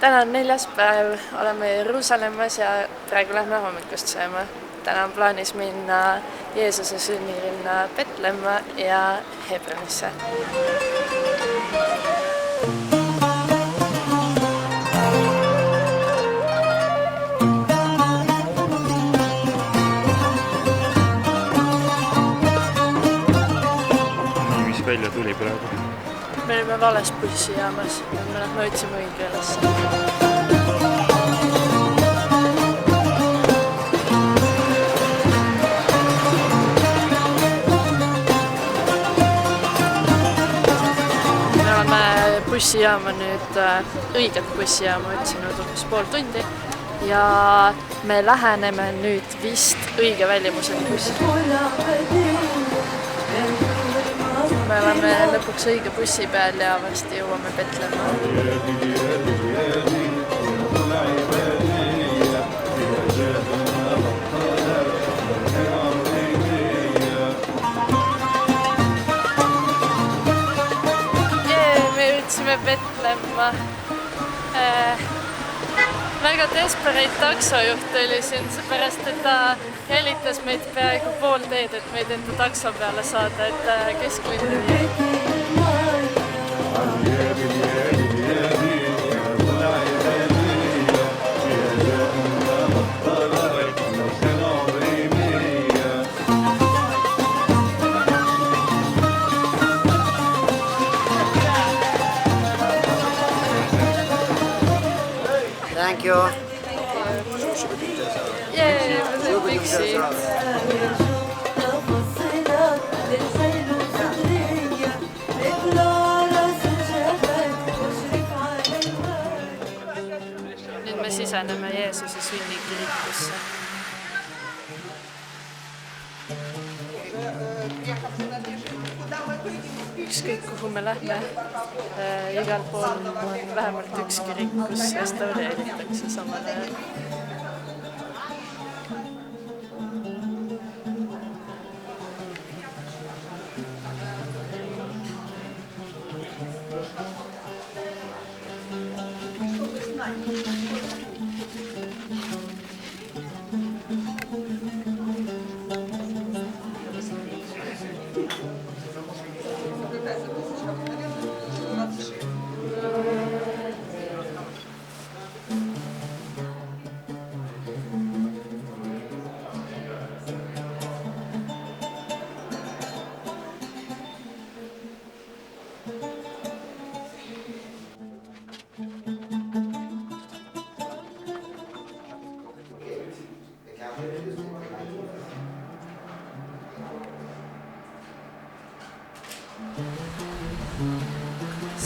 Täna on 4. päev, oleme Jeruusalemmas ja praegu lähme hommikust sööma. Täna on plaanis minna Jeesuse sünnilinna Betlemma ja Hebronisse. Mis välja tuli praegu? Me olime vales bussijaamas, me lähme otsime õigeelasse. Me oleme bussijaama nüüd, õiget bussijaama otsinud umbes pool tundi ja me läheneme nüüd vist õige väljumusega bussi. Me oleme lõpuks õige bussi peal ja varsti jõuame Betlemma. Me jõudsime Betlemma. Väga desperate taksojuht oli siin, seepärast, et ta jälitas meid peaaegu pool teed, et meid enda takso peale saada, et kesklinna viia. Thank you. Yeah, with a big seat. Nüüd me siseneme Jeesuse sünnikirikusse. Ükskõik kuhu me lähme, igal pool on vähemalt üks kirik, kus restaureeritakse samal ajal.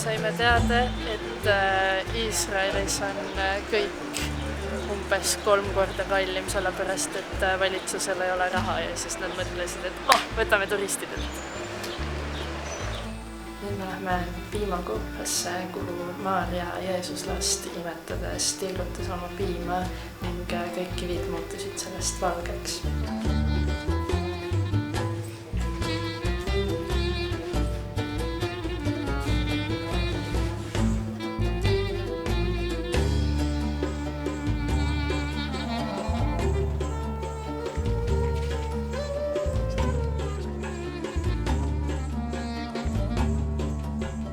Saime teada, et Iisraelis on kõik umbes 3 korda kallim, sellepärast, et valitsusel ei ole raha ja siis nad mõtlesid, et võtame turistidelt. Nüüd me lähme piimakoopasse, kuhu Maarja Jeesuslast imetades tilgutas oma piima ning kõik kivid muutusid sellest valgeks.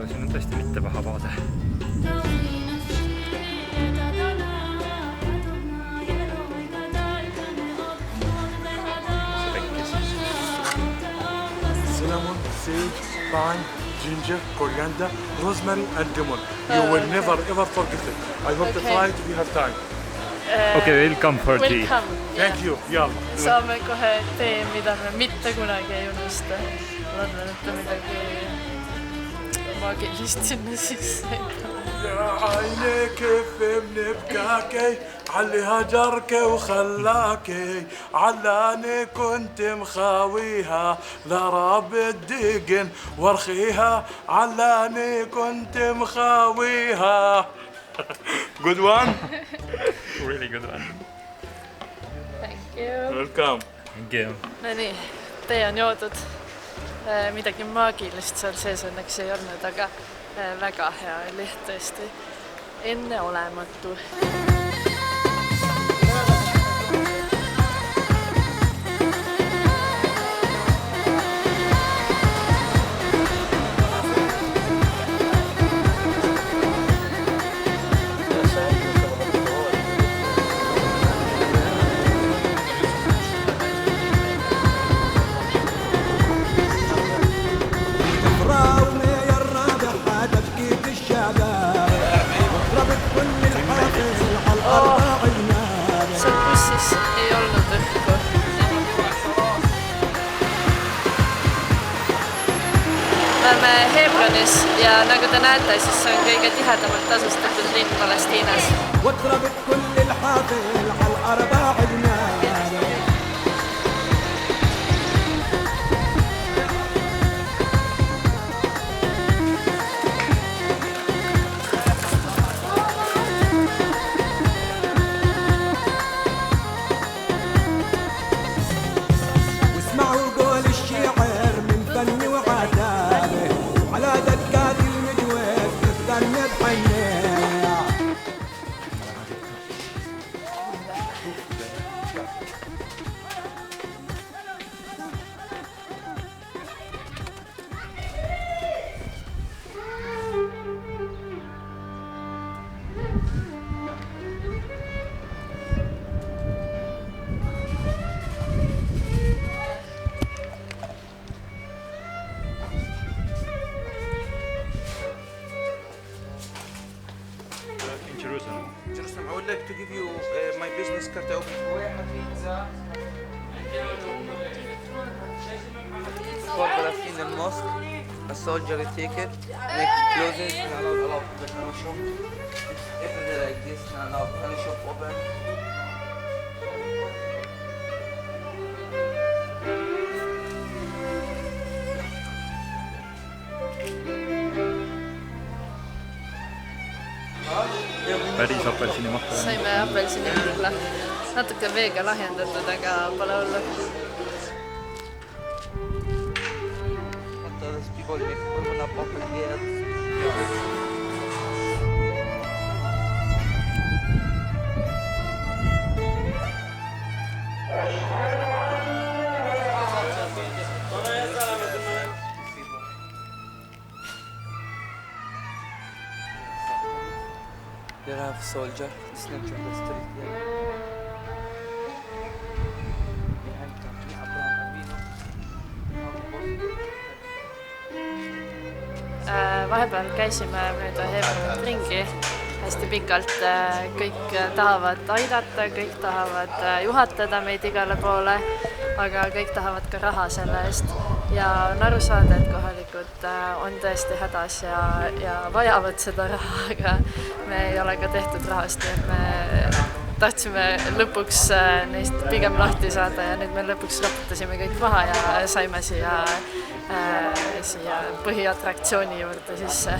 Siin on tõesti mitte paha vaade. See tekkis. Cinnamon, sage, thyme, ginger, coriander, rosemary and lemon. You will never ever forget it. I hope to try it if you have time. Okay, we'll come for tea. Thank you. Yalla. Saame kohe tee, mida me mitte kunagi ei unusta. Loodan, et midagi maagilist sinna sisse. عينيك فهمني بكاكي علي هجركي وخلاكي علاني كنت مخاويها لراب الدقن وارخيها علاني كنت مخاويها. Good one. Really good one. Thank you. Welcome. Thank you. No nii, tee on joodud. Midagi maagilist seal sees õnneks ei olnud, aga väga hea oli tõesti. enneolematu. Seal bussis ei olnud õhku. Me oleme Hebronis ja nagu te näete, siis see on kõige tihedamalt asustatud linn Palestiinas. Jerusalem, I would like to give you my business card. For Palestinian mosque, a soldier take it, make closes, and allow the kind of shop. Everything like this, and allow kind of shop open. Päris apelsini mahka. Saime apelsini mahla. Natuke veega lahjendatud, aga pole hullu. Those people make open up open gates. There have soldier slept on the street there. Behind country Abraham Avinu. Vahepeal käisime mööda Hebronit ringi hästi pikalt. Kõik tahavad aidata, kõik tahavad juhatada meid igale poole, aga kõik tahavad ka raha selle eest. Ja on aru saada, et kohalikud on tõesti hädas ja vajavad seda raha, aga me ei ole ka tehtud rahast, nii et me tahtsime lõpuks neist pigem lahti saada ja nüüd me lõpuks raputasime kõik maha ja saime siia põhiatraktsiooni juurde sisse.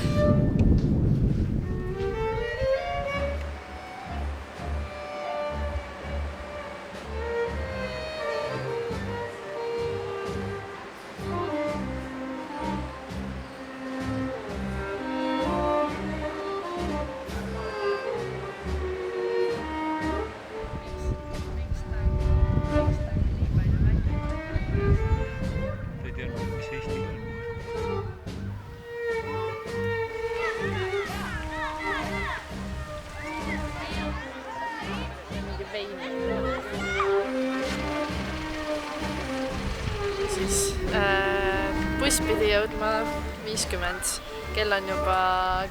Buss pidi jõudma 50, kell on juba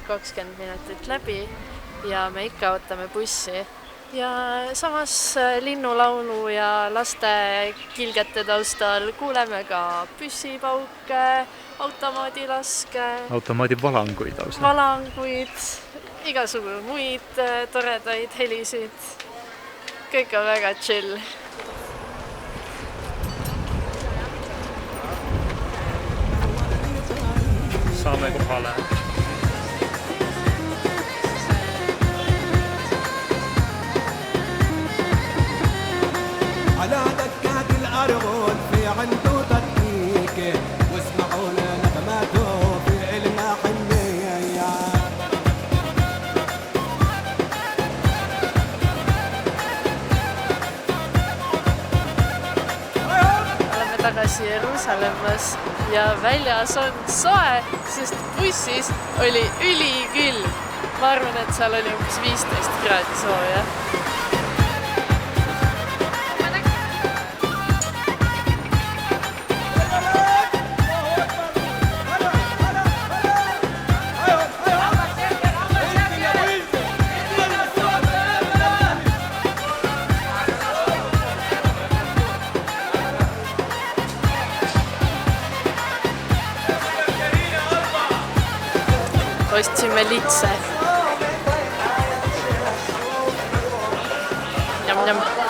20 minutit läbi ja me ikka ootame bussi. Ja samas linnulaulu ja laste kilgete taustal kuuleme ka püssipauke, automaadilaske, Automaadivalanguid lausa. Valanguid, igasugu muid toredaid helisid. Kõik on väga chill. Saame kohale. على دكات الأرغول في عنده تكنيك واسمعوا نغماته في إلنا حنية tagasi Jeruusalemmas ja väljas on soe, sest bussis oli ülikülm. Ma arvan, et seal oli umbes 15 kraadi sooja. Ostsime litse.